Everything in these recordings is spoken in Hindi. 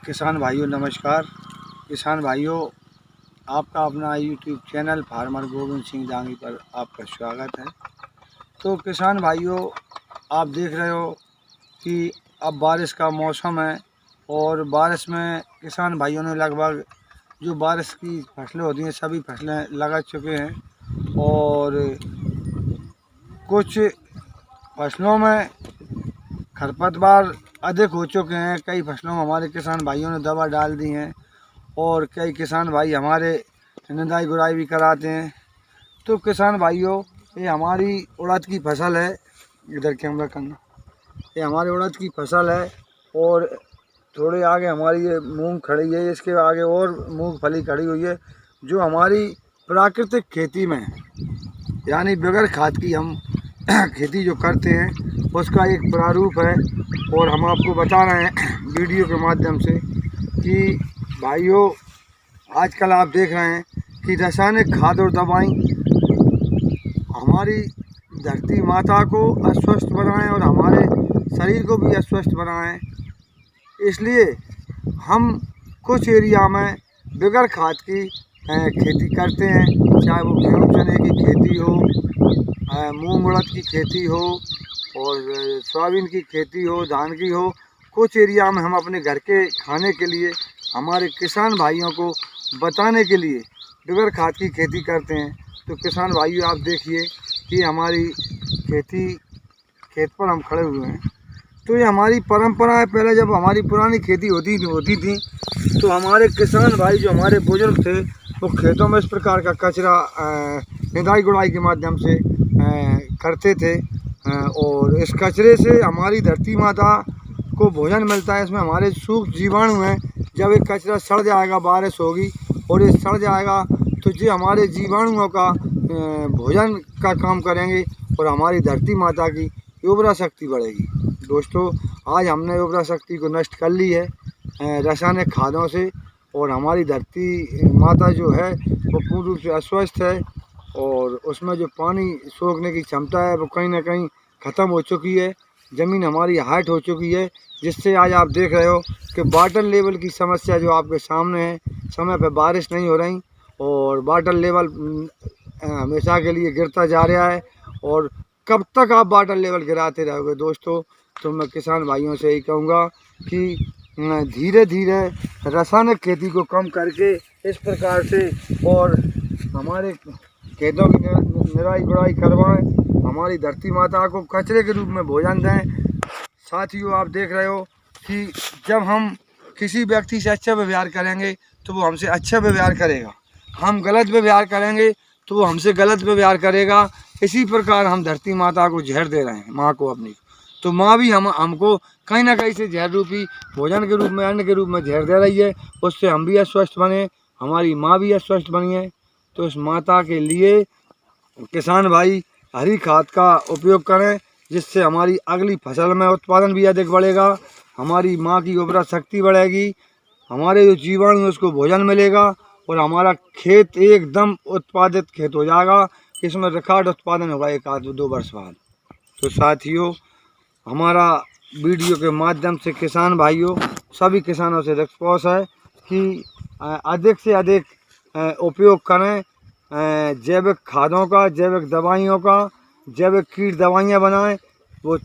किसान भाइयों नमस्कार। किसान भाइयों, आपका अपना YouTube channel farmer Govind Singh Jangi पर आपका स्वागत है। तो किसान भाइयों, आप देख रहे हो कि अब बारिश का मौसम है और बारिश में किसान भाइयों ने लगभग जो बारिश की फसलें होती हैं सभी फसलें लगा चुके हैं और कुछ फसलों में खरपतवार अधिक हो चुके हैं। कई फसलों में हमारे किसान भाइयों ने दवा डाल दी हैं और कई किसान भाई हमारे निंदाई गुड़ाई भी कराते हैं। तो किसान भाइयों, ये हमारी उड़द की फसल है। इधर कैमरा करना। ये हमारी उड़द की फसल है और थोड़े आगे हमारी ये मूंग खड़ी है, इसके आगे और मूंगफली खड़ी हुई है, जो हमारी प्राकृतिक खेती में यानी बगैर खाद की हम खेती जो करते हैं उसका एक प्रारूप है। और हम आपको बता रहे हैं वीडियो के माध्यम से कि भाइयों, आजकल आप देख रहे हैं कि रासायनिक खाद और दवाई हमारी धरती माता को अस्वस्थ बनाएं और हमारे शरीर को भी अस्वस्थ बनाएं। इसलिए हम कुछ एरिया में बगैर खाद की खेती करते हैं, चाहे वो गेहूँ चने की खेती हो, मूंग उड़द की खेती हो और सोयाबीन की खेती हो, धान की हो। कुछ एरिया में हम अपने घर के खाने के लिए हमारे किसान भाइयों को बताने के लिए बगैर खाद की खेती करते हैं। तो किसान भाइयों, आप देखिए कि हमारी खेत पर हम खड़े हुए हैं। तो ये हमारी परंपरा है। पहले जब हमारी पुरानी खेती होती थी तो हमारे किसान भाई जो हमारे बुजुर्ग थे वो खेतों में इस प्रकार का कचरा निदाई गुड़ाई के माध्यम से करते थे और इस कचरे से हमारी धरती माता को भोजन मिलता है। इसमें हमारे सूक्ष्म जीवाणु हैं। जब एक कचरा सड़ जाएगा, बारिश होगी और ये सड़ जाएगा तो ये हमारे जीवाणुओं का भोजन का काम करेंगे और हमारी धरती माता की उर्वरा शक्ति बढ़ेगी। दोस्तों, आज हमने उर्वरा शक्ति को नष्ट कर ली है रासायनिक खादों से और हमारी धरती माता जो है वो पूर्ण रूप से अस्वस्थ है और उसमें जो पानी सोखने की क्षमता है वो कहीं ना कहीं ख़त्म हो चुकी है। ज़मीन हमारी हार्ड हो चुकी है, जिससे आज आप देख रहे हो कि वाटर लेवल की समस्या जो आपके सामने है। समय पर बारिश नहीं हो रही और वाटर लेवल हमेशा के लिए गिरता जा रहा है। और कब तक आप वाटर लेवल गिराते रहोगे दोस्तों? तो मैं किसान भाइयों से यही कहूँगा कि धीरे धीरे रासायनिक खेती को कम करके इस प्रकार से और हमारे खेतों की निराई गुड़ाई करवाएं, हमारी धरती माता को कचरे के रूप में भोजन दें। साथियों, आप देख रहे हो कि जब हम किसी व्यक्ति से अच्छा व्यवहार करेंगे तो वो हमसे अच्छा व्यवहार करेगा, हम गलत व्यवहार करेंगे तो वो हमसे गलत व्यवहार करेगा। इसी प्रकार हम धरती माता को जहर दे रहे हैं, माँ को अपनी। तो माँ भी हमको कहीं ना कहीं से जहर रूपी भोजन के रूप में, अन्न के रूप में जहर दे रही है। उससे हम भी अस्वस्थ बने, हमारी माँ भी अस्वस्थ बनी है। तो इस माता के लिए किसान भाई हरी खाद का उपयोग करें, जिससे हमारी अगली फसल में उत्पादन भी अधिक बढ़ेगा, हमारी माँ की उर्वरा शक्ति बढ़ेगी, हमारे जो जीवाणु है उसको भोजन मिलेगा और हमारा खेत एकदम उत्पादित खेत हो जाएगा। इसमें रिकॉर्ड उत्पादन होगा 1-2 वर्ष बाद। तो साथियों, हमारा वीडियो के माध्यम से किसान भाइयों, सभी किसानों से रिक्वेस्ट है कि अधिक से अधिक उपयोग करें जैविक खादों का, जैविक दवाइयों का, जैविक कीट दवाइयाँ बनाएं। वो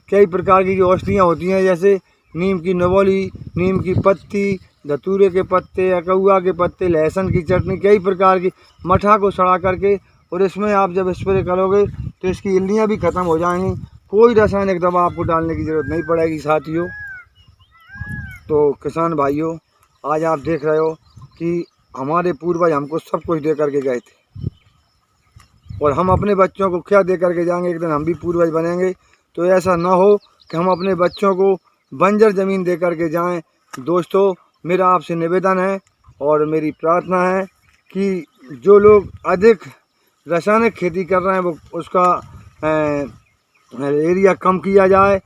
कई प्रकार की जो औषधियाँ होती हैं, जैसे नीम की नवोली, नीम की पत्ती, धतूरे के पत्ते, अकउआ के पत्ते, लहसुन की चटनी, कई प्रकार की मठा को सड़ा करके और इसमें आप जब स्प्रे करोगे तो इसकी इल्लियाँ भी ख़त्म हो जाएंगी। कोई रासायनिक दवा आपको डालने की ज़रूरत नहीं पड़ेगी साथियों। तो किसान भाइयों, आज आप देख रहे हो कि हमारे पूर्वज हमको सब कुछ दे करके गए थे और हम अपने बच्चों को क्या दे करके जाएंगे? एक दिन हम भी पूर्वज बनेंगे। तो ऐसा ना हो कि हम अपने बच्चों को बंजर ज़मीन दे करके जाएं। दोस्तों, मेरा आपसे निवेदन है और मेरी प्रार्थना है कि जो लोग अधिक रासायनिक खेती कर रहे हैं वो उसका एरिया कम किया जाए,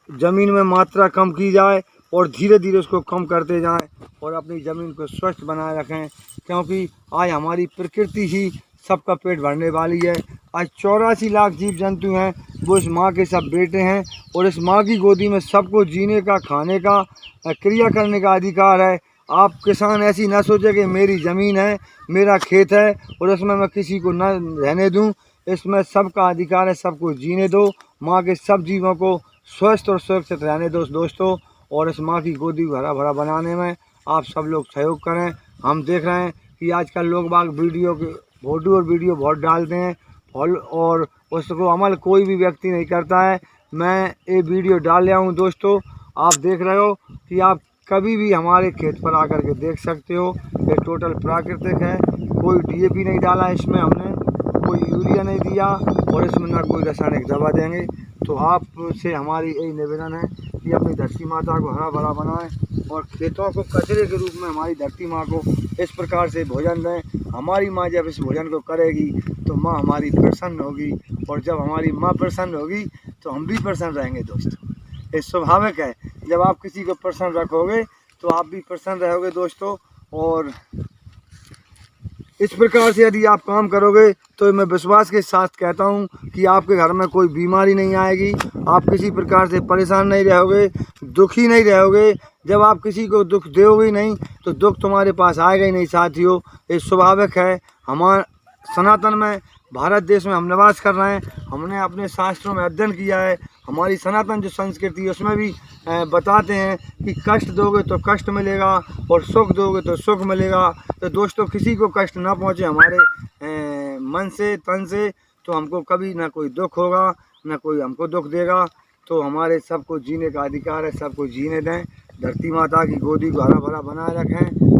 ज़मीन में मात्रा कम की जाए और धीरे धीरे उसको कम करते जाएं और अपनी ज़मीन को स्वच्छ बनाए रखें। क्योंकि आज हमारी प्रकृति ही सबका पेट भरने वाली है। आज 84 लाख जीव जंतु हैं, वो इस माँ के सब बेटे हैं और इस माँ की गोदी में सबको जीने का, खाने का, क्रिया करने का अधिकार है। आप किसान ऐसी ना सोचे कि मेरी ज़मीन है, मेरा खेत है और इसमें मैं किसी को न रहने दूं। इसमें सबका अधिकार है, सबको जीने दो। माँ के सब जीवों को स्वस्थ और सुरक्षित रहने दो दोस्तों। और इस माँ की गोदी को हरा भरा बनाने में आप सब लोग सहयोग करें। हम देख रहे हैं कि आजकल लोग बाग फोटो और वीडियो बहुत डालते हैं और उसको अमल कोई भी व्यक्ति नहीं करता है। मैं ये वीडियो डाल रहा हूँ दोस्तों, आप देख रहे हो कि आप कभी भी हमारे खेत पर आकर के देख सकते हो। ये टोटल प्राकृतिक है, कोई डीएपी नहीं डाला इसमें हमने, कोई यूरिया नहीं दिया और इसमें ना कोई रासायनिक दवा देंगे। तो आपसे हमारी यही निवेदन है कि अपनी धरती माता को हरा भरा बनाएं और खेतों को कचरे के रूप में हमारी धरती माँ को इस प्रकार से भोजन दें। हमारी माँ जब इस भोजन को करेगी तो माँ हमारी प्रसन्न होगी और जब हमारी माँ प्रसन्न होगी तो हम भी प्रसन्न रहेंगे दोस्तों। ये स्वाभाविक है, जब आप किसी को प्रसन्न रखोगे तो आप भी प्रसन्न रहोगे दोस्तों। और इस प्रकार से यदि आप काम करोगे तो मैं विश्वास के साथ कहता हूँ कि आपके घर में कोई बीमारी नहीं आएगी, आप किसी प्रकार से परेशान नहीं रहोगे, दुखी नहीं रहोगे। जब आप किसी को दुख दोगे नहीं तो दुख तुम्हारे पास आएगा ही नहीं साथियों। ये स्वाभाविक है। हमारे सनातन में, भारत देश में हम निवास कर रहे हैं, हमने अपने शास्त्रों में अध्ययन किया है। हमारी सनातन जो संस्कृति है उसमें भी बताते हैं कि कष्ट दोगे तो कष्ट मिलेगा और सुख दोगे तो सुख मिलेगा। तो दोस्तों किसी को कष्ट ना पहुँचे हमारे मन से, तन से, तो हमको कभी ना कोई दुख होगा, ना कोई हमको दुख देगा। तो हमारे सबको जीने का अधिकार है, सबको जीने दें। धरती माता की गोदी को हरा भरा बनाए रखें।